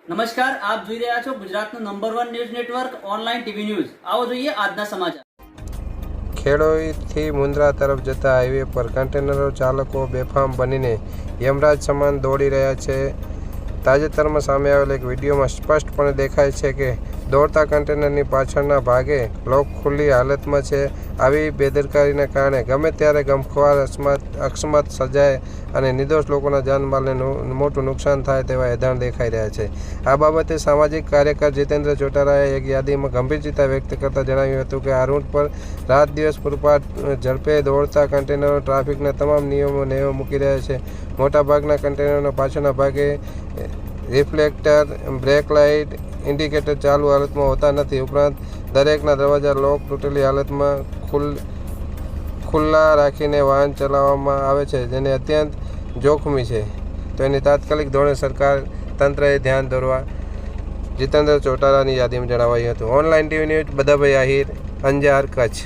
નમસ્કાર, આપ જોઈ રહ્યા છો ગુજરાતનું number 1 news network online TV news. આવો જોઈએ આજના સમાચાર। ખેડોઈથી મુન્દ્રા તરફ જતા હાઈવે પર કન્ટેનરો ચાલકો બેફામ બનીને યમરાજ સમાન દોડી રહ્યા છે। તાજેતરમાં સામે આવેલ એક વિડીયોમાં સ્પષ્ટપણે દેખાય છે કે દોડતા કન્ટેનરની પાછળના ભાગે લોક ખુલ્લી હાલતમાં છે। આવી બેદરકારીને કારણે ગમે ત્યારે ગમખ્વાર અકસ્માત સર્જાય અને નિર્દોષ લોકોના જાનમાલને મોટું નુકસાન થાય તેવા એધાણ દેખાઈ રહ્યા છે। આ બાબતે સામાજિક કાર્યકર જીતેન્દ્ર ચોટાલાએ એક યાદીમાં ગંભીર ચિંતા વ્યક્ત કરતા જણાવ્યું હતું કે આ રૂટ પર રાત દિવસ પૂરપાટ ઝડપે દોડતા કન્ટેનરો ટ્રાફિકના તમામ નિયમો નેવો મૂકી રહ્યા છે। મોટાભાગના કન્ટેનરોના પાછળના ભાગે રિફ્લેક્ટર, બ્રેક લાઇટ, ઇન્ડિકેટર ચાલુ હાલતમાં હોતા નથી। ઉપરાંત દરેકના દરવાજા લોક તૂટેલી હાલતમાં ખુલ્લા રાખીને વાહન ચલાવવામાં આવે છે, જેને અત્યંત જોખમી છે। તો એની તાત્કાલિક ધોરણે સરકાર તંત્રએ ધ્યાન દોરવા જીતેન્દ્ર ચોટાલાની યાદીમાં જણાવાયું હતું। Online TV news Badhabhai Ahir, Anjar, Kutch.